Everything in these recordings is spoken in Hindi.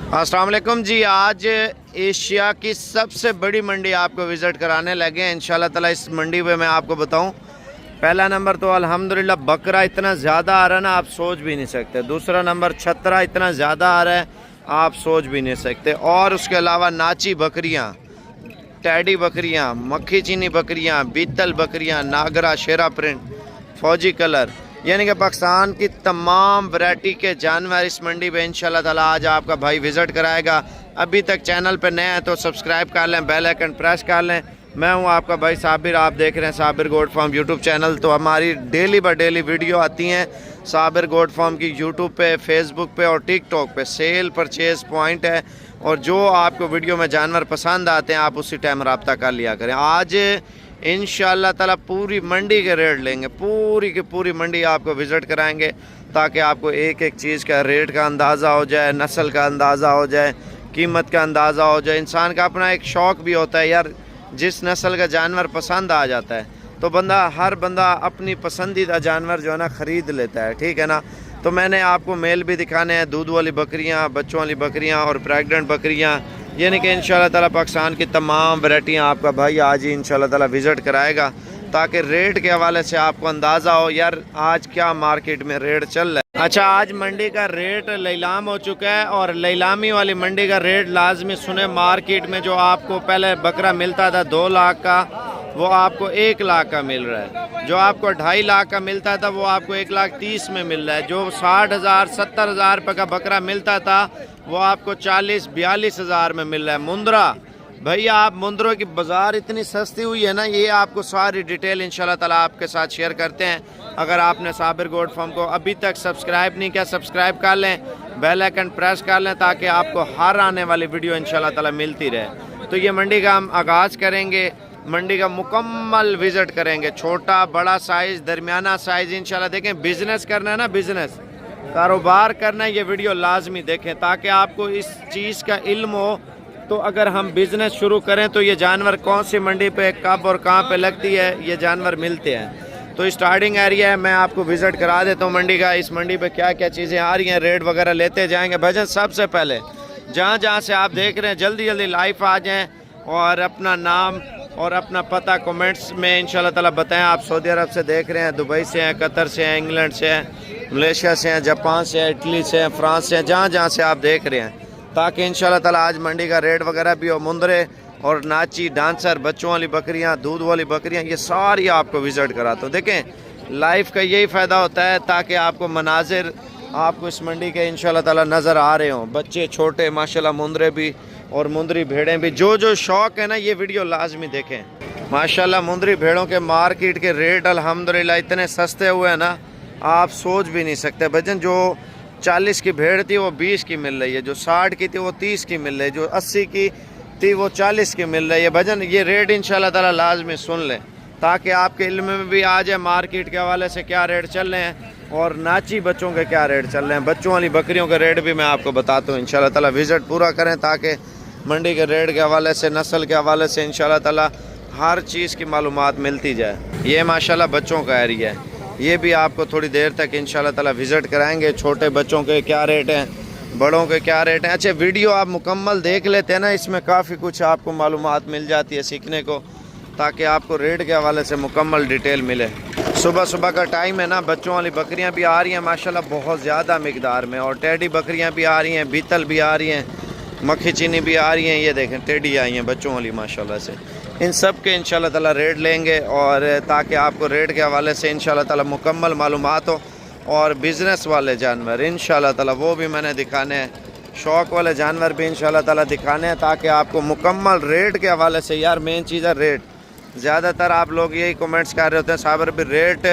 अस्सलाम वालेकुम जी। आज एशिया की सबसे बड़ी मंडी आपको विज़िट कराने लगे हैं इंशाल्लाह ताला। इस मंडी पे मैं आपको बताऊं, पहला नंबर तो अल्हम्दुलिल्लाह बकरा इतना ज़्यादा आ रहा है ना, आप सोच भी नहीं सकते। दूसरा नंबर छतरा इतना ज़्यादा आ रहा है, आप सोच भी नहीं सकते। और उसके अलावा नाची बकरियाँ, टैडी बकरियाँ, मक्खी चीनी बकरियाँ, बीतल बकरियाँ, नागरा, शेरा प्रिंट, फौजी कलर, यानी कि पाकिस्तान की तमाम वैरायटी के जानवर इस मंडी पे इंशाल्लाह ताला आज आपका भाई विज़िट कराएगा। अभी तक चैनल पे नए हैं तो सब्सक्राइब कर लें, बेल आइकन प्रेस कर लें। मैं हूं आपका भाई साबिर, आप देख रहे हैं Sabir goat farm YouTube channel. तो हमारी डेली बाय डेली वीडियो आती हैं साबिर गोट फार्म की यूट्यूब पे, फेसबुक पे और टिकटॉक पे। सेल परचेज़ पॉइंट है, और जो आपको वीडियो में जानवर पसंद आते हैं आप उसी टाइम रब्ता कर लिया करें। आज इंशाल्लाह ताला पूरी मंडी के रेट लेंगे, पूरी की पूरी मंडी आपको विज़िट कराएंगे, ताकि आपको एक एक चीज़ का रेट का अंदाज़ा हो जाए, नस्ल का अंदाज़ा हो जाए, कीमत का अंदाज़ा हो जाए। इंसान का अपना एक शौक़ भी होता है यार, जिस नस्ल का जानवर पसंद आ जाता है तो हर बंदा अपनी पसंदीदा जानवर जो है ना ख़रीद लेता है, ठीक है ना। तो मैंने आपको मेल भी दिखाने हैं, दूध वाली बकरियाँ, बच्चों वाली बकरियाँ और प्रेग्नेंट बकरियाँ, यानी कि इंशाल्लाह ताला पाकिस्तान की तमाम वैरायटियाँ आपका भाई आज ही इंशाल्लाह ताला विज़िट कराएगा, ताकि रेट के हवाले से आपको अंदाज़ा हो यार आज क्या मार्केट में रेट चल रहा है। अच्छा, आज मंडी का रेट लीलाम हो चुका है, और लीलामी वाली मंडी का रेट लाजमी सुने। मार्केट में जो आपको पहले बकरा मिलता था 2 लाख का, वो आपको 1 लाख का मिल रहा है। जो आपको 2.5 लाख का मिलता था वो आपको 1,30,000 में मिल रहा है। जो 60,000 70,000 रुपये का बकरा मिलता था वो आपको 40-42 हज़ार में मिल रहा है। मुंद्रा भैया, आप मुंद्रों की बाज़ार इतनी सस्ती हुई है ना, ये आपको सारी डिटेल इंशाल्लाह ताला आपके साथ शेयर करते हैं। अगर आपने साबिर गोट फार्म को अभी तक सब्सक्राइब नहीं किया, सब्सक्राइब कर लें, बेल आइकन प्रेस कर लें, ताकि आपको हर आने वाली वीडियो इंशाल्लाह ताला मिलती रहे। तो ये मंडी का हम आगाज़ करेंगे, मंडी का मुकम्मल विज़िट करेंगे। छोटा, बड़ा साइज़, दरमियाना साइज़ इंशाल्लाह। देखें, बिज़नेस करना है ना, बिज़नेस कारोबार करना है, ये वीडियो लाजमी देखें ताकि आपको इस चीज़ का इल्म हो। तो अगर हम बिज़नेस शुरू करें तो ये जानवर कौन सी मंडी पे कब और कहाँ पे लगती है, ये जानवर मिलते हैं। तो स्टार्टिंग एरिया है, मैं आपको विज़िट करा देता हूँ मंडी का। इस मंडी पे क्या क्या चीज़ें आ रही हैं, रेट वगैरह लेते जाएंगे। भजन सबसे पहले जहाँ जहाँ से आप देख रहे हैं जल्दी जल्दी लाइव आ जाएँ, और अपना नाम और अपना पता कमेंट्स में इंशाल्लाह ताला बताएं। आप सऊदी अरब से देख रहे हैं, दुबई से हैं, कतर से हैं, इंग्लैंड से हैं, मलेशिया से हैं, जापान से हैं, इटली से हैं, फ्रांस से हैं, जहाँ जहाँ से आप देख रहे हैं, ताकि इंशाल्लाह ताला आज मंडी का रेट वगैरह भी हो। मुंदरे और नाची, डांसर, बच्चों वाली बकरियाँ, दूध वाली बकरियाँ, ये सारी आपको विज़िट कराता हूँ। देखें, लाइव का यही फ़ायदा होता है ताकि आपको मनाजिर आपको इस मंडी के इंशाल्लाह ताला नज़र आ रहे हों। बच्चे छोटे माशाल्लाह, मुंदरे भी और मुंदरी भेड़ें भी। जो शौक़ है ना, ये वीडियो लाजमी देखें। माशाल्लाह मुंदरी भेड़ों के मार्केट के रेट अल्हम्दुलिल्लाह इतने सस्ते हुए हैं ना, आप सोच भी नहीं सकते। भजन जो 40 की भेड़ थी वो 20 की मिल रही है, जो 60 की थी वो 30 की मिल रही है, जो 80 की थी वो 40 की मिल रही है। भजन ये रेट इंशाल्लाह ताला लाजमी सुन लें, ताकि आपके इल्म में भी आ जाए मार्केट के हवाले से क्या रेट चल रहे हैं, और नाची बच्चों के क्या रेट चल रहे हैं। बच्चों वाली बकरियों के रेट भी मैं आपको बताता हूँ इंशाल्लाह ताला। विज़िट पूरा करें ताकि मंडी के रेट के हवाले से, नस्ल के हवाले से इंशाल्लाह ताला हर चीज़ की मालूमात मिलती जाए। ये माशाल्लाह बच्चों का एरिया है, ये भी आपको थोड़ी देर तक इंशाल्लाह ताला विज़िट कराएंगे। छोटे बच्चों के क्या रेट हैं, बड़ों के क्या रेट हैं। अच्छा, वीडियो आप मुकम्मल देख लेते हैं ना, इसमें काफ़ी कुछ आपको मालूमात मिल जाती है सीखने को, ताकि आपको रेट के हवाले से मुकम्मल डिटेल मिले। सुबह सुबह का टाइम है ना, बच्चों वाली बकरियाँ भी आ रही हैं माशाल्लाह बहुत ज़्यादा मिकदार में, और टेडी बकरियाँ भी आ रही हैं, बीतल भी आ रही हैं, मक्खी चीनी भी आ रही हैं। ये देखें, टेडी आई हैं बच्चों वाली माशाल्लाह से। इन सब के इंशाल्लाह ताला रेट लेंगे, और ताकि आपको रेट के हवाले से इंशाल्लाह ताला मुकम्मल मालूमात हो। और बिज़नेस वाले जानवर इंशाल्लाह ताला वो भी मैंने दिखाने हैं, शौक़ वाले जानवर भी इंशाल्लाह ताला दिखाने हैं, ताकि आपको मुकम्मल रेट के हवाले से। यार मेन चीज़ है रेट। ज़्यादातर आप लोग यही कमेंट्स कर रहे होते हैं, साबर भी रेट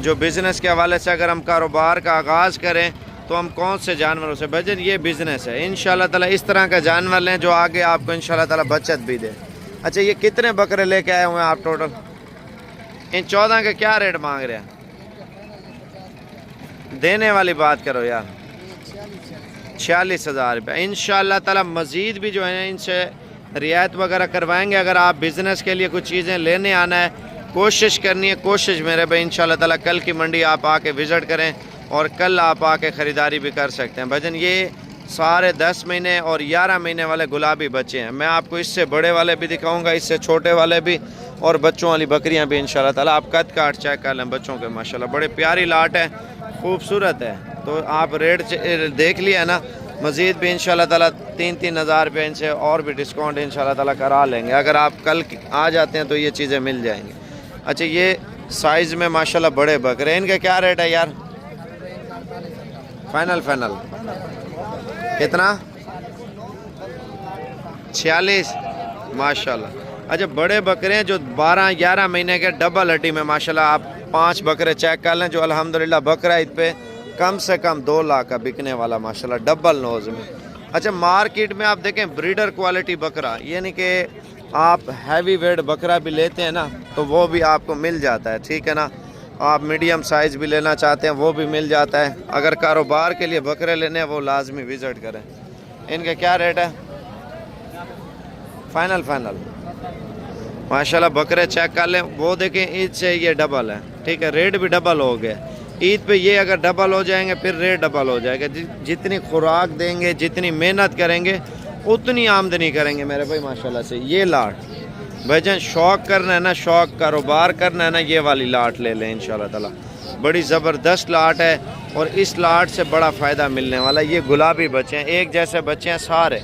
जो बिज़नेस के हवाले से अगर हम कारोबार का आगाज़ करें तो हम कौन से जानवरों से। भजन ये बिज़नेस है, इंशाल्लाह ताला इस तरह का जानवर लें जो आगे आपको इंशाल्लाह ताला बचत भी दे। अच्छा, ये कितने बकरे लेके आए हुए हैं आप टोटल? इन 14 के क्या रेट मांग रहे हैं? देने वाली बात करो यार। 46,000 रुपये। इंशाल्लाह ताला मज़ीद भी जो है इनसे रियायत वगैरह करवाएंगे। अगर आप बिज़नेस के लिए कुछ चीज़ें लेने आना है, कोशिश करनी है, कोशिश मेरे भाई इंशाल्लाह ताला कल की मंडी आप आके विज़िट करें, और कल आप आके ख़रीदारी भी कर सकते हैं। भजन ये सारे 10 महीने और 11 महीने वाले गुलाबी बच्चे हैं। मैं आपको इससे बड़े वाले भी दिखाऊंगा, इससे छोटे वाले भी, और बच्चों वाली बकरियां भी इंशाल्लाह ताला। आप कद काट चेक कर लें बच्चों के, माशाल्लाह बड़े प्यारी लाट है, खूबसूरत है। तो आप रेट देख लिया ना, मज़ीद भी इंशाल्लाह ताला 3-3 हज़ार रुपये इनसे और भी डिस्काउंट इंशाल्लाह ताला करा लेंगे। अगर आप कल आ जाते हैं तो ये चीज़ें मिल जाएंगी। अच्छा, ये साइज़ में माशाल्लाह बड़े बकरे, इनका क्या रेट है यार? फाइनल कितना? 46 माशाल्लाह। अच्छा, बड़े बकरे हैं जो 12-11 महीने के, डबल हड्डी में माशाल्लाह। आप 5 बकरे चेक कर लें जो अल्हम्दुलिल्लाह बकरा ईद पे कम से कम 2 लाख का बिकने वाला माशाल्लाह, डबल नोज में। अच्छा, मार्केट में आप देखें ब्रीडर क्वालिटी बकरा, यानी कि आप हैवी वेट बकरा भी लेते हैं ना तो वो भी आपको मिल जाता है, ठीक है ना। आप मीडियम साइज़ भी लेना चाहते हैं वो भी मिल जाता है। अगर कारोबार के लिए बकरे लेने हैं वो लाजमी विज़िट करें। इनका क्या रेट है? फाइनल माशाल्लाह बकरे चेक कर लें। वो देखें ईद से ये डबल है, ठीक है, रेट भी डबल हो गया। ईद पे ये अगर डबल हो जाएंगे फिर रेट डबल हो जाएगा। जितनी खुराक देंगे, जितनी मेहनत करेंगे, उतनी आमदनी करेंगे मेरे भाई माशाल्लाह से। ये लाट भाईजान शौक़ करना है ना, शौक़ कारोबार करना है ना, ये वाली लाट ले लें इंशाल्लाह ताला। बड़ी ज़बरदस्त लाट है और इस लाट से बड़ा फ़ायदा मिलने वाला। ये गुलाबी बच्चे हैं, एक जैसे बच्चे हैं सारे,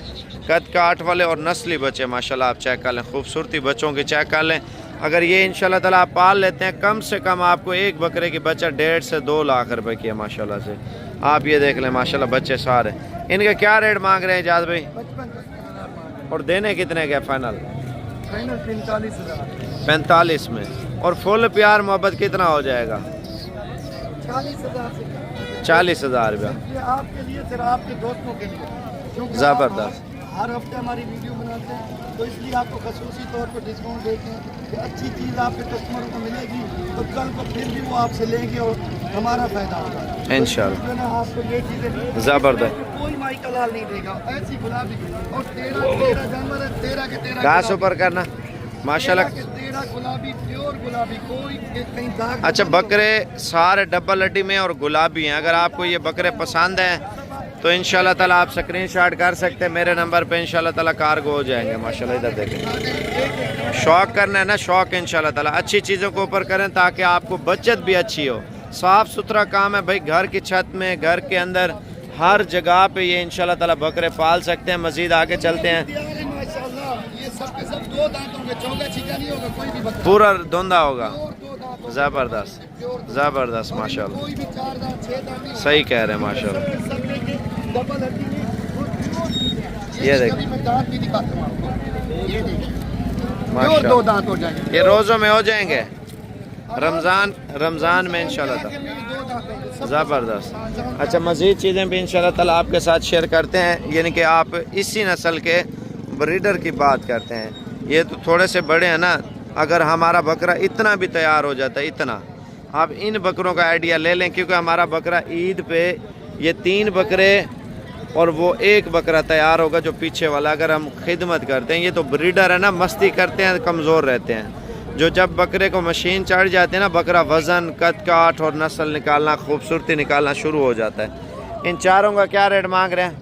कद काट वाले और नस्ली बच्चे माशाल्लाह। आप चेक कर लें, खूबसूरती बच्चों की चेक कर लें। अगर ये इंशाल्लाह ताला आप पाल लेते हैं, कम से कम आपको एक बकरे की बच्चा 1.5 से 2 लाख रुपए की है माशाल्लाह से। आप ये देख लें माशाल्लाह बच्चे सारे। इनके क्या रेट मांग रहे हैं इजाज़ भाई? और देने कितने के? फाइनल 45 में। और फुल प्यार मोहब्बत कितना हो जाएगा? 40 हज़ार रुपया आपके लिए, सिर्फ आपके दोस्तों के लिए। ज़बरदस्त। हर हफ्ते हमारी वीडियो बनाते हैं तो इसलिए आपको खसूसी तौर पर डिस्काउंट देते हैं कि अच्छी चीज़ आपके कस्टमरों को मिलेगी तो कल को फिर भी वो आपसे लेंगे और हमारा फ़ायदा होगा इंशाल्लाह। तो आपको ये चीज़ें ज़बरदस्त, कोई माई का लाल नहीं देगा, ऐसी गुलाबी। और 13 जानवर है, 13 के 13 घास ऊपर करना माशाल्लाह, 13 गुलाबी, प्योर गुलाबी, कोई कहीं दाग। अच्छा, बकरे सारे डबल हड्डी में और गुलाबी हैं। अगर आपको ये बकरे पसंद हैं तो इंशाल्लाह ताला आप स्क्रीनशॉट कर सकते हैं मेरे नंबर पे, इंशाल्लाह ताला कार्गो हो जाएंगे माशाल्लाह। इधर देखें, शौक़ करना है ना, शौक़ इंशाल्लाह ताला अच्छी चीज़ों को ऊपर करें ताकि आपको बचत भी अच्छी हो। साफ़ सुथरा काम है भाई, घर की छत में, घर के अंदर, हर जगह पे ये इंशाल्लाह ताला बकरे पाल सकते हैं। मज़ीद आगे चलते हैं। पूरा धुंधा होगा, ज़बरदस्त माशाल्लाह, सही कह रहे हैं माशाल्लाह। ये देखिए माशाल्लाह, ये रोज़ों में हो जाएंगे, रमज़ान में इंशाल्लाह ताला, ज़बरदस्त। अच्छा, मज़ीद चीज़ें भी इंशाल्लाह ताला आपके साथ शेयर करते हैं, यानी कि आप इसी नस्ल के ब्रीडर की बात करते हैं। ये तो थोड़े से बड़े हैं ना, अगर हमारा बकरा इतना भी तैयार हो जाता है, इतना, आप इन बकरों का आइडिया ले लें, क्योंकि हमारा बकरा ईद पे ये 3 बकरे और वो 1 बकरा तैयार होगा जो पीछे वाला। अगर हम खिदमत करते हैं, ये तो ब्रीडर है ना, मस्ती करते हैं, कमज़ोर रहते हैं। जो जब बकरे को मशीन चढ़ जाती है ना, बकरा वज़न, कद काठ और नस्ल निकालना, खूबसूरती निकालना शुरू हो जाता है। इन चारों का क्या रेट मांग रहे हैं?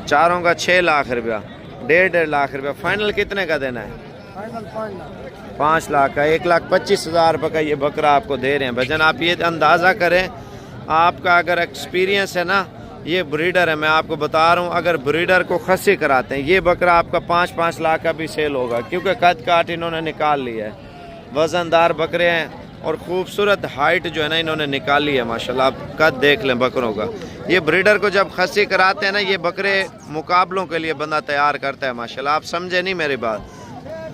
चारों का 6 लाख रुपया, 1.5 लाख रुपया। फाइनल कितने का देना है? 5 लाख का, 1,25,000 रुपये का ये बकरा आपको दे रहे हैं। भजन आप ये अंदाज़ा करें, आपका अगर एक्सपीरियंस है ना, ये ब्रीडर है, मैं आपको बता रहा हूँ, अगर ब्रीडर को खस्सी कराते हैं ये बकरा आपका 5-5 लाख का भी सेल होगा, क्योंकि कद काट इन्होंने निकाल लिया है। वज़नदार बकरे हैं और ख़ूबसूरत हाइट जो है ना इन्होंने निकाली है माशाल्लाह। आप कद देख लें बकरों का। ये ब्रीडर को जब खस्सी कराते हैं ना, ये बकरे मुकाबलों के लिए बंदा तैयार करता है माशाल्लाह। आप समझे नहीं मेरी बात?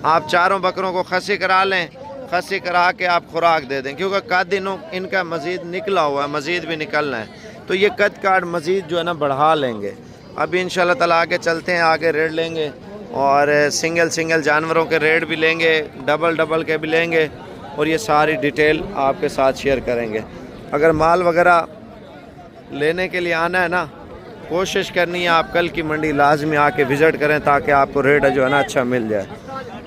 आप चारों बकरों को खस्सी करा लें, खस्सी करा के आप खुराक दे दें, क्योंकि कद इनका मज़ीद निकला हुआ है, मज़ीद भी निकलना है, तो ये कद काट मज़ीद जो है ना बढ़ा लेंगे। अभी इंशाल्लाह ताला आगे चलते हैं, आगे रेट लेंगे और सिंगल जानवरों के रेट भी लेंगे, डबल के भी लेंगे और ये सारी डिटेल आपके साथ शेयर करेंगे। अगर माल वगैरह लेने के लिए आना है ना, कोशिश करनी है आप कल की मंडी लाजमी आके विज़िट करें ताकि आपको रेट जो है ना अच्छा मिल जाए।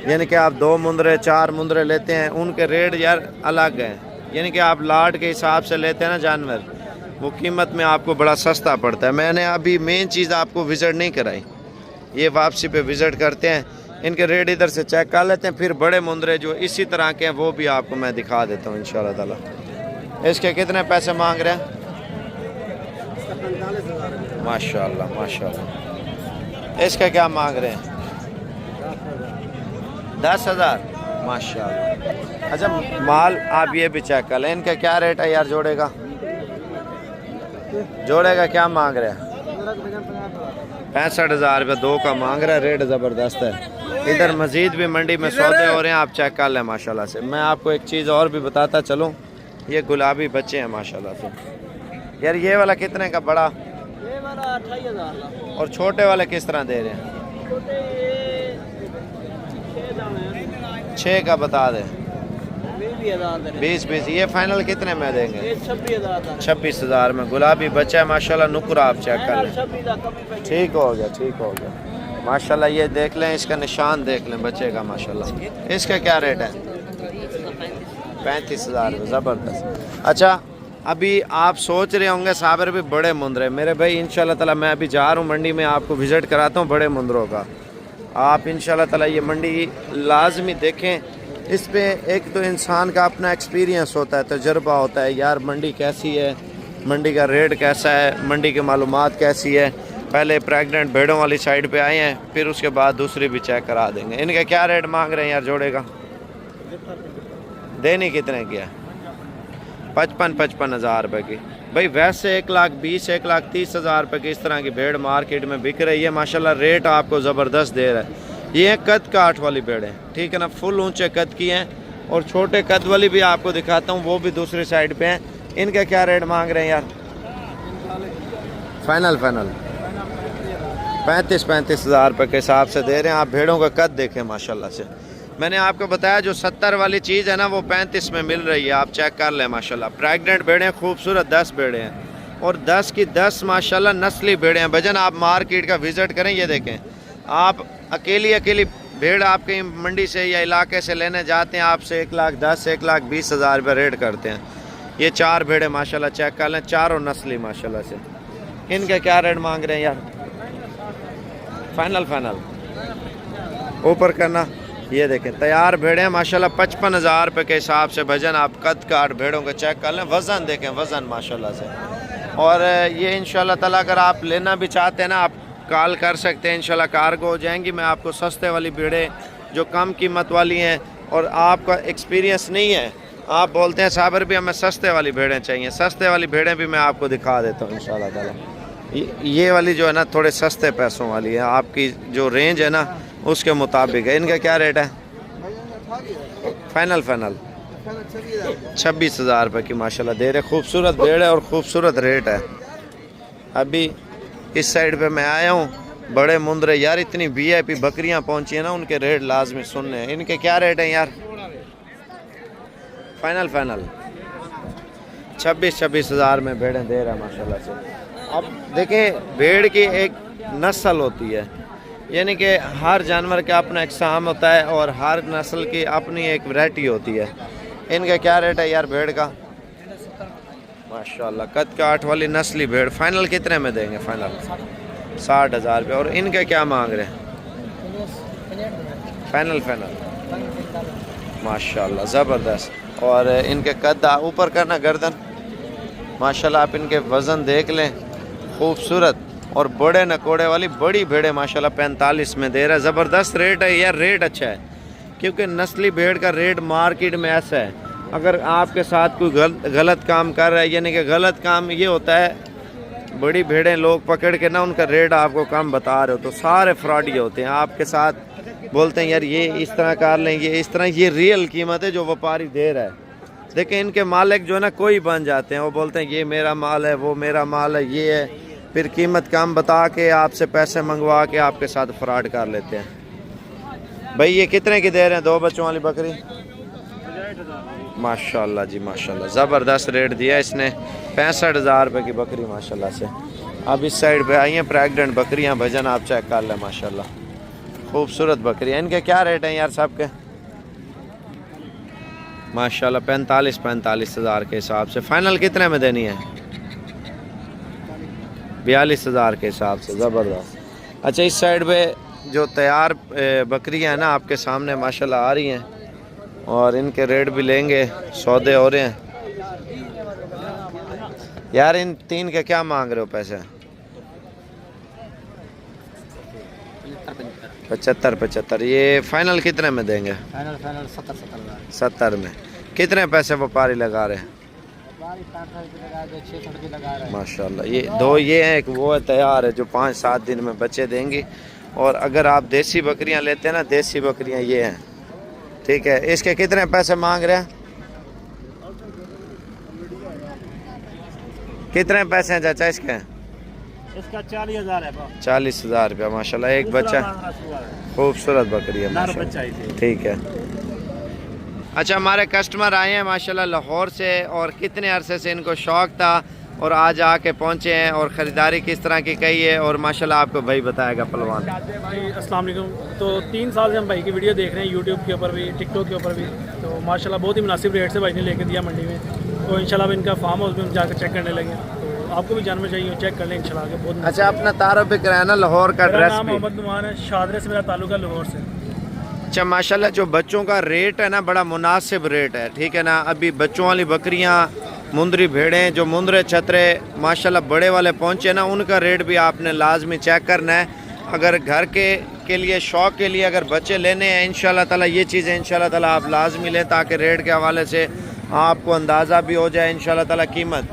यानी कि आप 2 मुंदरे 4 मुंदरे लेते हैं, उनके रेट यार अलग हैं। यानी कि आप लाट के हिसाब से लेते हैं ना जानवर, वो कीमत में आपको बड़ा सस्ता पड़ता है। मैंने अभी मेन चीज़ आपको विज़िट नहीं कराई, ये वापसी पे विज़िट करते हैं, इनके रेट इधर से चेक कर लेते हैं, फिर बड़े मुंदरे जो इसी तरह के हैं वो भी आपको मैं दिखा देता हूँ इंशाल्लाह ताला। इसके कितने पैसे मांग रहे हैं? माशाल्लाह माशाल्लाह। इसका क्या मांग रहे हैं? 10,000 माशाल्लाह। अच्छा माल आप ये भी चेक कर लें, इनका क्या रेट है यार जोड़ेगा? जोड़ेगा क्या मांग रहे हैं? 65,000 रुपये 2 का मांग रहा है, रेट ज़बरदस्त है। इधर मज़ीद भी मंडी में सौदे हो रहे हैं, आप चेक कर लें माशाल्लाह से। मैं आपको एक चीज़ और भी बताता चलूँ, ये गुलाबी बच्चे हैं माशाल्लाह से। यार ये वाला कितने का बड़ा? ये वाला 28,000। और छोटे वाले किस तरह दे रहे हैं? छोटे ये 6 का बता दें। 20,000। 20 ये फाइनल कितने में देंगे? 26,000। 26,000 में गुलाबी बच्चा है माशाल्लाह, नुकरा आप चेक कर लें। ठीक हो गया, ठीक हो गया माशाल्लाह। ये देख लें, इसका निशान देख लें बच्चे का माशाल्लाह। इसका क्या रेट है? 35,000 ज़बरदस्त। अच्छा अभी आप सोच रहे होंगे साबर भी बड़े मुंदरे, मेरे भाई इंशाल्लाह ताला मैं अभी जा रहा हूँ मंडी में, आपको विज़िट कराता हूँ बड़े मुंदरों का। आप इंशाल्लाह ताला ये मंडी लाजमी देखें। इस पे एक तो इंसान का अपना एक्सपीरियंस होता है, तजर्बा होता है, यार मंडी कैसी है, मंडी का रेट कैसा है, मंडी की मालूमात कैसी है। पहले प्रेग्नेंट भेड़ों वाली साइड पे आए हैं, फिर उसके बाद दूसरी भी चेक करा देंगे। इनका क्या रेट मांग रहे हैं यार जोड़ेगा? देनी कितने की है? 55 हज़ार रुपये की। भाई वैसे 1,20,000 1,30,000 रुपये की इस तरह की भेड़ मार्केट में बिक रही है माशाल्लाह, रेट आपको ज़बरदस्त दे रहा है। ये कद काठ वाली भेड़ है, ठीक है ना, फुल ऊंचे कद की हैं। और छोटे कद वाली भी आपको दिखाता हूँ, वो भी दूसरी साइड पे हैं। इनका क्या रेट मांग रहे हैं यार? फाइनल 35 हज़ार रुपये के हिसाब से दे रहे हैं। आप भेड़ों का कद देखें माशाल्लाह से। मैंने आपको बताया जो 70 वाली चीज़ है ना वो 35 में मिल रही है, आप चेक कर लें माशाल्लाह। प्रेग्नेंट भेड़ें खूबसूरत 10 भेड़ें हैं और 10 की 10 माशाल्लाह नस्ली भेड़ें हैं। भजन आप मार्केट का विज़िट करें, ये देखें आप अकेली भेड़ आपके मंडी से या इलाके से लेने जाते हैं, आपसे 1,10,000 1,20,000 रुपये रेट करते हैं। ये 4 भेड़ें माशाल्लाह चेक कर लें, चारों नस्ली माशाल्लाह से। इनका क्या रेट मांग रहे हैं यार? फाइनल ऊपर करना। ये देखें तैयार भेड़ें माशाल्लाह 55,000 रुपये के हिसाब से। भजन आप कद काट भेड़ों का चेक कर लें, वज़न देखें, वज़न माशाल्लाह से। और ये इंशाल्लाह ताला अगर आप लेना भी चाहते हैं ना, आप कॉल कर सकते हैं, इंशाल्लाह कार्गो हो जाएंगी। मैं आपको सस्ते वाली भेड़ें जो कम कीमत वाली हैं और आपका एक्सपीरियंस नहीं है, आप बोलते हैं साबर भी हमें सस्ते वाली भेड़ें चाहिए, सस्ते वाली भेड़ें भी मैं आपको दिखा देता हूँ इंशाल्लाह ताला। ये वाली जो है ना थोड़े सस्ते पैसों वाली है, आपकी जो रेंज है ना उसके मुताबिक है। इनका क्या रेट है? फाइनल 26,000 रुपये की माशाल्लाह दे रहे। खूबसूरत भेड़ है और खूबसूरत रेट है। अभी इस साइड पे मैं आया हूँ, बड़े मुंदरे यार, इतनी VIP बकरियाँ पहुँची हैं ना, उनके रेट लाजमी सुनने हैं। इनके क्या रेट हैं यार? फाइनल 26,000 में भेड़ें दे रहा है माशाल्लाह से। अब देखें भेड़ की एक नस्ल होती है, यानी कि हर जानवर का अपना इकसाम होता है और हर नस्ल की अपनी एक वैरायटी होती है। इनका क्या रेट है यार भेड़ का? माशाल्लाह कद काठ वाली नस्ली भेड़। फाइनल कितने में देंगे? फाइनल 60,000 रुपये। और इनके क्या मांग रहे हैं? फाइनल माशाल्लाह ज़बरदस्त। और इनके कद ऊपर करना, गर्दन माशाल्लाह, आप इनके वज़न देख लें, खूबसूरत और बड़े नकोड़े वाली बड़ी भेड़ें माशाल्लाह 45 में दे रहा है। ज़बरदस्त रेट है यार, रेट अच्छा है क्योंकि नस्ली भेड़ का रेट मार्केट में ऐसा है, अगर आपके साथ कोई गलत काम कर रहा है, यानी कि गलत काम ये होता है, बड़ी भेड़ें लोग पकड़ के ना उनका रेट आपको कम बता रहे हो तो सारे फ्रॉड ये होते हैं। आपके साथ बोलते हैं यार ये इस तरह कर लें, ये इस तरह, ये रियल कीमत है जो व्यापारी दे रहा है। देखिए इनके मालिक जो है ना कोई बन जाते हैं, वो बोलते हैं ये मेरा माल है, वो मेरा माल है, ये है, फिर कीमत कम बता के आपसे पैसे मंगवा के आपके साथ फ्रॉड कर लेते हैं। भाई ये कितने की दे रहे हैं 2 बच्चों वाली बकरी? माशाल्लाह जी माशाल्लाह, ज़बरदस्त रेट दिया इसने। 65,000 रुपये की बकरी माशाल्लाह से। अब इस साइड पे आई हैं प्रेग्नेंट बकरियां, भजन आप चेक कर लें माशाल्लाह, खूबसूरत बकरियां। इनके क्या रेट हैं यार सब के? माशाल्लाह 45,000 के हिसाब से। फाइनल कितने में देनी है? 42,000 के हिसाब से, ज़बरदस्त। अच्छा, इस साइड पे जो तैयार बकरियां हैं ना आपके सामने माशाल्लाह आ रही हैं, और इनके रेट भी लेंगे, सौदे हो रहे हैं। यार इन 3 के क्या मांग रहे हो पैसे? 75-75। ये फाइनल कितने में देंगे? फाइनल 70 में। कितने पैसे व्यापारी लगा रहे हैं? माशाल्लाह। ये 2 ये हैं, एक वो है तैयार है जो 5-7 दिन में बच्चे देंगी। और अगर आप देसी बकरियां लेते हैं ना, देसी बकरियां ये हैं, ठीक है। इसके कितने पैसे मांग रहे हैं? कितने पैसे हैं चाचा इसके? इसका 40,000 है। 40,000 रुपया माशाल्लाह। एक बच्चा, खूबसूरत बकरी है माशाल्लाह, ठीक है। अच्छा, हमारे कस्टमर आए हैं माशाल्लाह लाहौर से, और कितने अरसे से इनको शौक़ था और आज आके पहुँचे हैं, और ख़रीदारी किस तरह की कही है, और माशाल्लाह आपको भाई बताएगा पहलवान। भाई अस्सलाम वालेकुम। तो 3 साल से हम भाई की वीडियो देख रहे हैं, यूट्यूब के ऊपर भी, टिकटॉक के ऊपर भी। तो माशाल्लाह बहुत ही मुनासिब रेट से भाई ने लेके दिया मंडी में। तो इंशाल्लाह अब इनका फार्म हाउस भी हम जाकर चेक करने लगे। तो आपको भी जानना चाहिए, चेक कर लें इंशाल्लाह आगे। बहुत अच्छा, अपना तारुफ भी कराया ना, लाहौर का मेरा ड्रेस नाम भी। मोहम्मद नुमान है, शादरे से मेरा ताल्लुक है, लाहौर से। अच्छा माशाल्लाह, जो बच्चों का रेट है ना बड़ा मुनासिब रेट है, ठीक है ना। अभी बच्चों वाली बकरियां, मुंदरी भेड़ें, जो मुंदरे छतरे माशाल्लाह बड़े वाले पहुंचे ना, उनका रेट भी आपने लाजमी चेक करना है। अगर घर के लिए, शौक़ के लिए अगर बच्चे लेने हैं इंशाल्लाह ताला, ये चीज़ें इंशाल्लाह ताला आप लाजमी लें, ताकि रेट के हवाले से आपको अंदाज़ा भी हो जाए इंशाल्लाह ताला कीमत।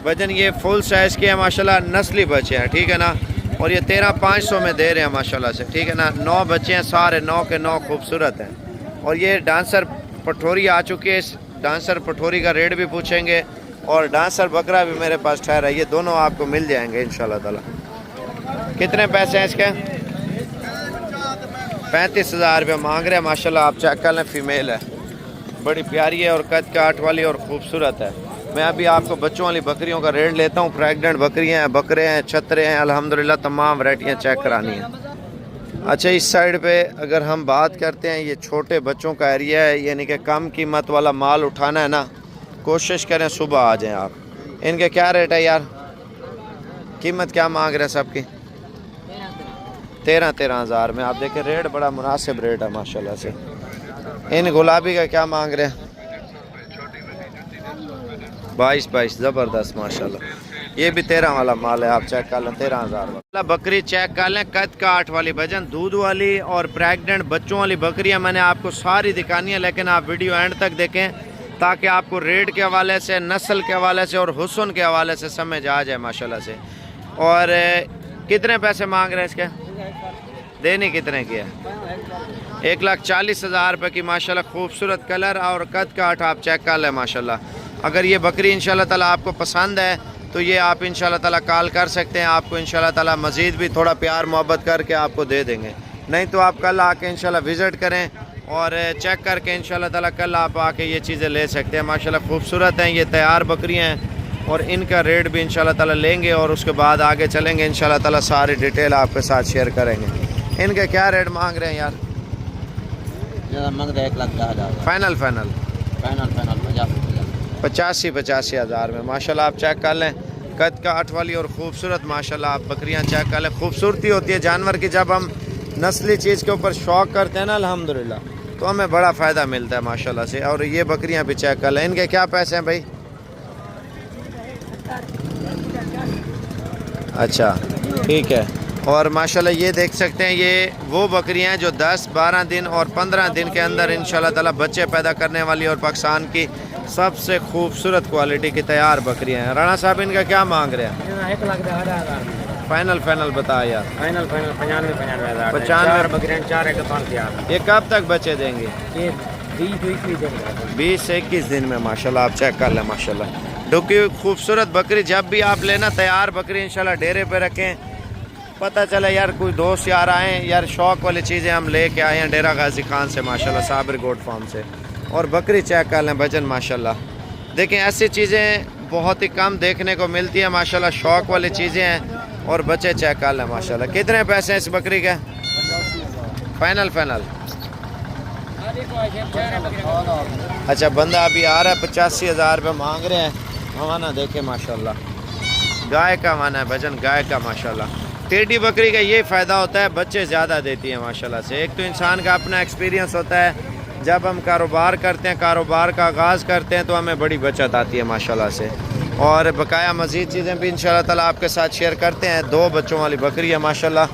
वजन ये फुल साइज़ के हैं माशाल्लाह, नस्ली बच्चे हैं, ठीक है ना। और ये 13,500 में दे रहे हैं माशाल्लाह से, ठीक है ना। 9 बच्चे हैं, सारे 9 के 9 खूबसूरत हैं। और ये डांसर पठोरी आ चुकी है, इस डांसर पठोरी का रेट भी पूछेंगे, और डांसर बकरा भी मेरे पास ठहरा है। ये दोनों आपको मिल जाएंगे इंशाल्लाह ताला। कितने पैसे हैं इसके? 35,000 रुपये मांग रहे हैं माशाल्लाह। आप चेक कर लें, फीमेल है, बड़ी प्यारी है, और कद काट वाली और ख़ूबसूरत है। मैं अभी आपको बच्चों वाली बकरियों का रेट लेता हूँ। प्रेग्नेंट बकरियाँ हैं, बकरे हैं, छतरे हैं, अल्हम्दुलिल्लाह तमाम वैरायटियाँ चेक करानी है। अच्छा, इस साइड पे अगर हम बात करते हैं, ये छोटे बच्चों का एरिया है, यानी कि कम कीमत वाला माल उठाना है ना, कोशिश करें सुबह आ जाएं आप। इनके क्या रेट है यार? कीमत क्या मांग रहे हैं सबकी? 13,000 में। आप देखें रेट बड़ा मुनासिब रेट है माशाल्लाह से। इन गुलाबी का क्या मांग रहे हैं? 22,22। ज़बरदस्त माशाल्लाह। ये भी 13 वाला माल है, आप चेक कर लें, 13,000 वाला। बकरी चेक कर लें, कद काठ वाली, वजन, दूध वाली और प्रेग्नेंट बच्चों वाली बकरियां मैंने आपको सारी दिखानी है, लेकिन आप वीडियो एंड तक देखें ताकि आपको रेट के हवाले से, नस्ल के हवाले से और हुस्न के हवाले से समझ आ जाए माशाल्लाह से। और कितने पैसे मांग रहे हैं इसके? देने कितने की है? 1,40,000 रुपये की माशाल्लाह। खूबसूरत कलर और कद काठ आप चेक कर लें माशाल्लाह। अगर ये बकरी इंशाल्लाह ताला आपको पसंद है तो ये आप इंशाल्लाह ताला कॉल कर सकते हैं, आपको इंशाल्लाह ताला मज़ीद भी थोड़ा प्यार मोहब्बत करके आपको दे देंगे। नहीं तो आप कल आके इंशाल्लाह विज़िट करें और चेक करके इंशाल्लाह ताला कल आप आके ये चीज़ें ले सकते हैं माशाल्लाह। खूबसूरत हैं, ये तैयार बकरियां हैं, और इनका रेट भी इंशाल्लाह ताला लेंगे, और उसके बाद आगे चलेंगे इंशाल्लाह ताला, सारी डिटेल आपके साथ शेयर करेंगे। इनके क्या रेट मांग रहे हैं यार? मांग रहे 1,10,000। फाइनल 85,000 में माशाल्लाह। आप चेक कर लें, कद काठ वाली और ख़ूबसूरत माशाल्लाह। आप बकरियां चेक कर लें, खूबसूरती होती है जानवर की। जब हम नस्ली चीज़ के ऊपर शौक़ करते हैं ना अल्हम्दुलिल्लाह, तो हमें बड़ा फ़ायदा मिलता है माशाल्लाह से। और ये बकरियां भी चेक कर लें, इनके क्या पैसे हैं भाई? अच्छा, ठीक है। और माशाल्लाह ये देख सकते हैं, ये वो बकरियां हैं जो 10, 12 दिन और 15 दिन के अंदर इंशाल्लाह ताला बच्चे पैदा करने वाली, और पाकिस्तान की सबसे खूबसूरत क्वालिटी की तैयार बकरियां हैं। राणा साहब इनका क्या मांग रहे हैं? 1,10,000। फाइनल बता यार। फाइनल 95,000। 95 बकरियां, 4 एक 5,000। ये कब तक बच्चे देंगे? ये 20-21 दिन। 20 से 21 दिन में माशाल्लाह। आप चेक कर लें माशाल्लाह। क्योंकि खूबसूरत बकरी जब भी आप लेना, तैयार बकरी इंशाल्लाह डेरे पे रखें। पता चला यार कोई दोस्त यार आए यार, शौक़ वाली चीज़ें हम लेके आए हैं डेरा गाजी खान से माशाल्लाह, साबिर गोट फार्म से। और बकरी चेक कर लें, वजन माशाल्लाह। देखें ऐसी चीज़ें बहुत ही कम देखने को मिलती है माशाल्लाह, शौक़ वाली चीज़ें हैं। और बच्चे चेक कर लें माशाल्लाह। कितने पैसे हैं इस बकरी के? फाइनल। अच्छा, बंदा अभी आ रहा है, 85,000 रुपये मांग रहे हैं। हमारा देखें माशाल्लाह, गाय का माना है भजन, गाय का माशाल्लाह। टेढ़ी बकरी का ये फ़ायदा होता है, बच्चे ज़्यादा देती है माशाल्लाह से। एक तो इंसान का अपना एक्सपीरियंस होता है, जब हम कारोबार करते हैं, कारोबार का आगाज़ करते हैं तो हमें बड़ी बचत आती है माशाल्लाह से। और बकाया मज़ीद चीज़ें भी इंशाल्लाह ताला आपके साथ शेयर करते हैं। 2 बच्चों वाली बकरी है माशाल्लाह,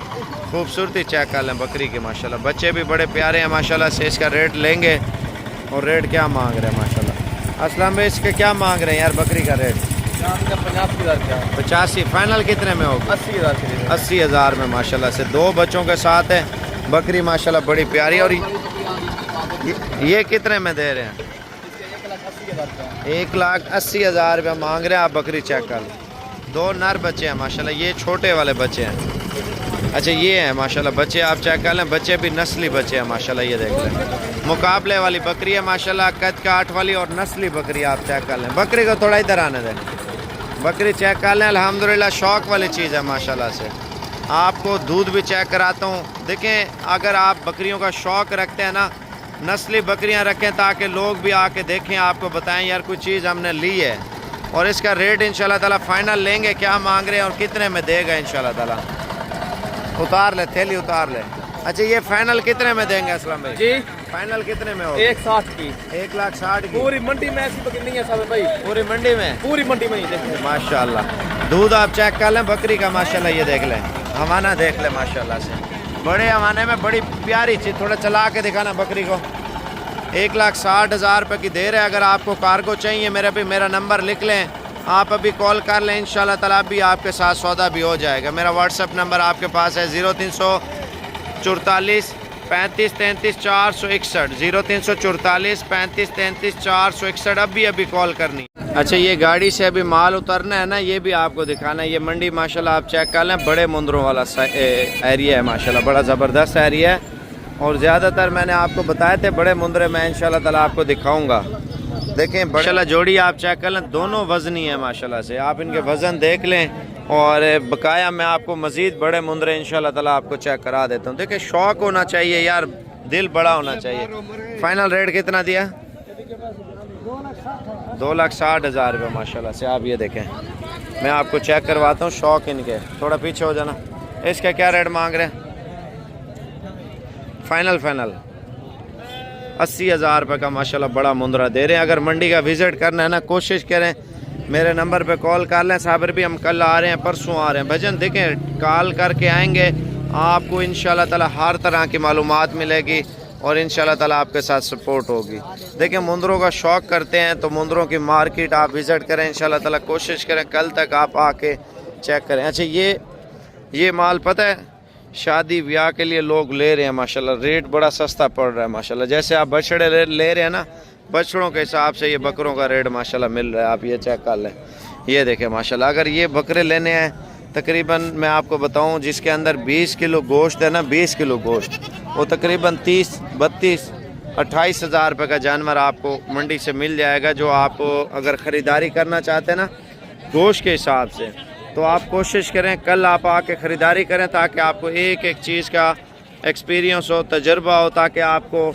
खूबसूरती चेक कर लें बकरी की माशाल्लाह। बच्चे भी बड़े प्यारे हैं माशाल्लाह से। इसका रेट लेंगे, और रेट क्या मांग रहे हैं माशाल्लाह। असलम भाई इसके क्या मांग रहे हैं यार बकरी का रेट? 85। फाइनल कितने में होगा? 80,000 में माशाल्लाह से। 2 बच्चों के साथ है बकरी माशाल्लाह, बड़ी प्यारी। और ये कितने में दे रहे हैं? 1,80,000 रुपये मांग रहे हैं। आप बकरी चेक कर लो। 2 नर बच्चे हैं माशाल्लाह, ये छोटे वाले बच्चे हैं। अच्छा ये हैं माशाल्लाह बच्चे, आप चेक कर लें। बच्चे भी नस्ली बच्चे हैं माशाल्लाह, ये देख लें। मुकाबले वाली बकरी है माशाल्लाह, कद काठ वाली और नस्ली बकरी। आप चेक कर लें बकरी को, थोड़ा इधर आने दें। बकरी चेक कर लें, अल्हम्दुलिल्लाह शौक़ वाली चीज़ है माशाल्लाह से। आपको दूध भी चेक कराता हूँ। देखें अगर आप बकरियों का शौक़ रखते हैं ना, नस्ली बकरियां रखें ताकि लोग भी आके देखें, आपको बताएं यार कोई चीज़ हमने ली है। और इसका रेट इंशाल्लाह ताला फाइनल लेंगे, क्या मांग रहे हैं और कितने में देगा इंशाल्लाह ताला। उतार ले, थैली उतार ले। अच्छा ये फाइनल कितने में देंगे असलम भाई? जी फाइनल कितने में होगा? 160 की। 1,60,000 की पूरी मंडी में ऐसी बकरी नहीं है साहब भाई, पूरी मंडी में? पूरी मंडी में ही देखिए माशाल्लाह। दूध आप चेक कर लें बकरी का माशाल्लाह, ये देख लें। हवाना देख लें माशाल्लाह से, बड़े हवाने में बड़ी प्यारी चीज़। थोड़ा चला के दिखाना बकरी को। 1,60,000 रुपये की दे रहे हैं। अगर आपको कार्गो चाहिए मेरा नंबर लिख लें, आप अभी कॉल कर लें, इंशाल्लाह ताला भी आपके साथ सौदा भी हो जाएगा। मेरा व्हाट्सअप नंबर आपके पास है 0344 35 33 461, 0344 35 33 461। अभी कॉल करनी। अच्छा ये गाड़ी से अभी माल उतरना है ना, ये भी आपको दिखाना है। ये मंडी माशाल्लाह आप चेक कर लें, बड़े मुंदरों वाला एरिया है माशाल्लाह, बड़ा ज़बरदस्त एरिया है। और ज़्यादातर मैंने आपको बताए थे बड़े मुंदरे, मैं इंशाल्लाह ताला आपको दिखाऊंगा। देखें माशाल्लाह जोड़ी आप चेक कर लें, दोनों वज़नी है माशाल्लाह से। आप इनके वज़न देख लें, और बकाया मैं आपको मज़ीद बड़े मुंदरे इंशाल्लाह ताला आपको चेक करा देता हूँ। देखिए शौक़ होना चाहिए यार, दिल बड़ा होना चाहिए। फाइनल रेट कितना दिया? 2,60,000 रुपये माशाल्लाह से। आप ये देखें, मैं आपको चेक करवाता हूँ शौक़ इनके। थोड़ा पीछे हो जाना। इसका क्या रेट मांग रहे हैं? फाइनल 80,000 रुपये का माशाल्लाह बड़ा मुंदरा दे रहे हैं। अगर मंडी का विज़िट करना है ना, कोशिश करें, मेरे नंबर पे कॉल कर लें। साबर भी हम कल आ रहे हैं, परसों आ रहे हैं। भजन देखें कॉल करके आएंगे, आपको इंशाल्लाह ताला हर तरह की मालूमात मिलेगी, और इंशाल्लाह ताला आपके साथ सपोर्ट होगी। देखें मुंदरों का शौक़ करते हैं तो मुंदरों की मार्केट आप विज़िट करें इंशाल्लाह ताला। कोशिश करें कल तक आप आके चेक करें। अच्छा ये माल पता है शादी ब्याह के लिए लोग ले रहे हैं माशाल्लाह, रेट बड़ा सस्ता पड़ रहा है माशाल्लाह। जैसे आप बछड़े ले रहे हैं ना, बछड़ों के हिसाब से ये बकरों का रेट माशाल्लाह मिल रहा है। आप ये चेक कर लें, ये देखें माशाल्लाह। अगर ये बकरे लेने हैं तकरीबन मैं आपको बताऊं, जिसके अंदर 20 किलो गोश्त है ना, 20 किलो गोश्त, वो तकरीबन 30, 32, 28,000 रुपये का जानवर आपको मंडी से मिल जाएगा। जो आप अगर ख़रीदारी करना चाहते हैं ना गोश्त के हिसाब से, तो आप कोशिश करें कल आप आके ख़रीदारी करें, ताकि आपको एक एक चीज़ का एक्सपीरियंस हो, तजर्बा हो, ताकि आपको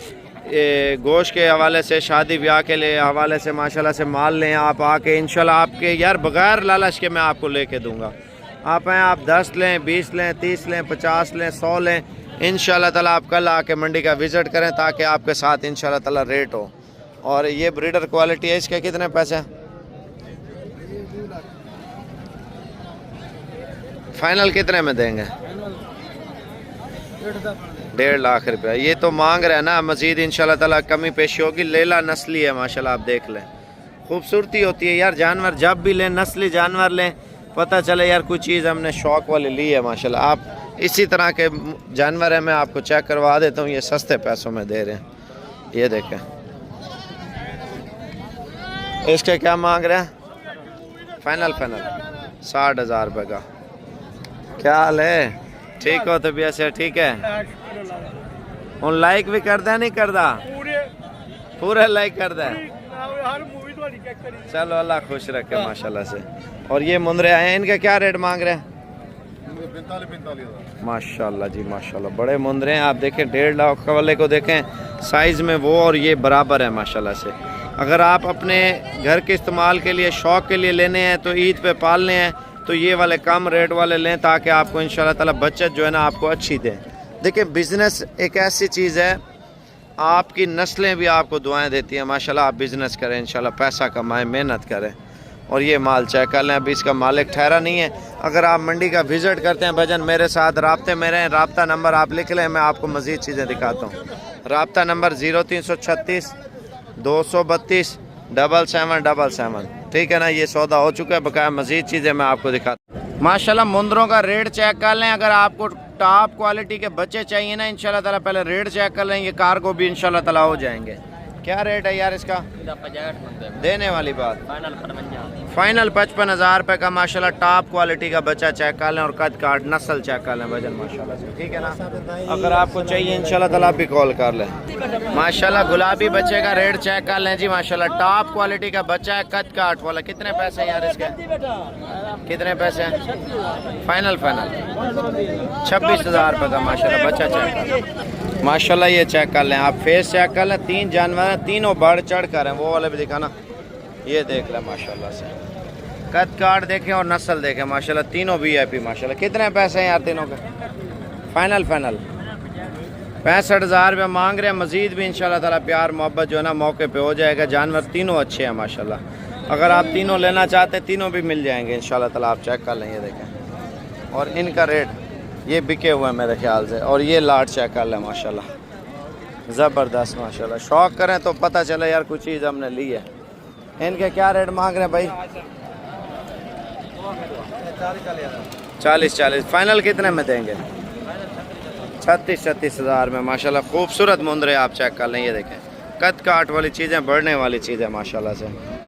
गोश्त के हवाले से, शादी ब्याह के लिए हवाले से माशाल्लाह से माल लें। आप आके इंशाल्लाह आपके यार बगैर लालच के मैं आपको लेके दूंगा। आप आएँ, आप 10 लें, 20 लें, 30 लें, 50 लें, 100 लें, इंशाल्लाह ताला आप कल आके मंडी का विज़िट करें, ताकि आपके साथ इंशाल्लाह ताला रेट हो। और ये ब्रीडर क्वालिटी है। इसके कितने पैसे? फाइनल कितने में देंगे? 1.5 लाख रुपया। ये तो मांग रहे हैं ना, मज़ीद इंशाल्लाह ताला कमी पेशी होगी। लेला नस्ली है माशाल्लाह, आप देख लें, खूबसूरती होती है यार। जानवर जब भी लें, नस्ली जानवर लें, पता चले यार कोई चीज़ हमने शौक़ वाली ली है माशाल्लाह। आप इसी तरह के जानवर है, मैं आपको चेक करवा देता हूँ। ये सस्ते पैसों में दे रहे हैं, ये देखें। इसके क्या मांग रहे हैं? फाइनल 60,000 रुपये का। क्या हाल है? ठीक हो तबीयत से? ठीक है। उन लाइक भी करदा नहीं करदा? पूरा लाइक करदा है। चलो अल्लाह खुश रखे माशाल्लाह से। और ये मुंदरे आए हैं, इनका क्या रेट मांग रहे हैं? 45,000 माशाल्लाह जी माशाल्लाह, बड़े मुंदरे हैं। आप देखें 1.5 लाख वाले को देखें, साइज़ में वो और ये बराबर है माशाल्लाह से। अगर आप अपने घर के इस्तेमाल के लिए, शौक़ के लिए लेने हैं तो ईद पे पालने हैं, तो ये वाले कम रेट वाले लें ताकि आपको इंशाल्लाह ताला बचत जो है ना आपको अच्छी दें। देखिए बिज़नेस एक ऐसी चीज़ है, आपकी नस्लें भी आपको दुआएं देती हैं। माशाल्लाह आप बिज़नेस करें, इंशाल्लाह पैसा कमाएं, मेहनत करें। और ये माल चेक कर लें, अभी इसका मालिक ठहरा नहीं है। अगर आप मंडी का विज़िट करते हैं भाईजान, मेरे साथ राब्ते में रहें। राब्ता नंबर आप लिख लें, मैं आपको मज़ीद चीज़ें दिखाता हूँ। राब्ता नंबर 0336 232 7777, ठीक है ना। ये सौदा हो चुका है, बकाया मज़ीद चीज़ें मैं आपको दिखाता हूँ। माशाल्लाह मुंदरों का रेट चेक कर लें। अगर आपको टॉप क्वालिटी के बच्चे चाहिए ना इंशाल्लाह ताला, पहले रेट चेक कर लें। ये कार को भी इंशाल्लाह ताला हो जाएंगे। क्या रेट है यार इसका? देने वाली बात फाइनल 55,000 रुपये का माशाल्लाह टॉप क्वालिटी का बच्चा चेक कर लें और कद काट नस्ल चेक कर लें वजन माशाल्लाह से, ठीक है ना। अगर आपको चाहिए इंशाल्लाह ताला आप भी कॉल कर लें। माशाल्लाह गुलाबी बच्चे का रेट चेक कर लें जी, माशाल्लाह टॉप क्वालिटी का बच्चा है, कद काट वाला। कितने पैसे हैं यार इसके? कितने पैसे हैं? फाइनल 26,000 रुपये का माशाल्लाह बच्चा चेक कर लें। माशाल्लाह ये चेक कर लें आप, फेस चेक कर लें। 3 जानवर हैं, तीनों बढ़ चढ़ कर हैं। वो वाले भी दिखाना, ये देख लें माशाल्लाह से। कद काट देखें और नस्ल देखें माशाल्लाह, तीनों VIP माशाल्लाह। कितने पैसे हैं यार तीनों के? फाइनल 65,000 रुपये मांग रहे हैं। मज़ीद भी इंशाल्लाह ताला प्यार मोहब्बत जो है ना मौके पे हो जाएगा। जानवर तीनों अच्छे हैं माशाल्लाह। अगर आप तीनों लेना चाहते हैं तीनों भी मिल जाएंगे इंशाल्लाह ताला। आप चेक कर लें, ये देखें। और इनका रेट ये बिके हुए हैं मेरे ख्याल से। और ये लाट चेक कर लें माशाल्लाह, ज़बरदस्त माशाल्लाह। शौक़ करें तो पता चले यार कुछ चीज़ हमने ली है। इनके क्या रेट मांग रहे हैं भाई? 40 फाइनल कितने में देंगे? 36,000 में माशाल्लाह। खूबसूरत मुंदरे आप चेक कर लें, ये देखें। कद काट वाली चीज़ें, बढ़ने वाली चीज़ें माशाल्लाह से।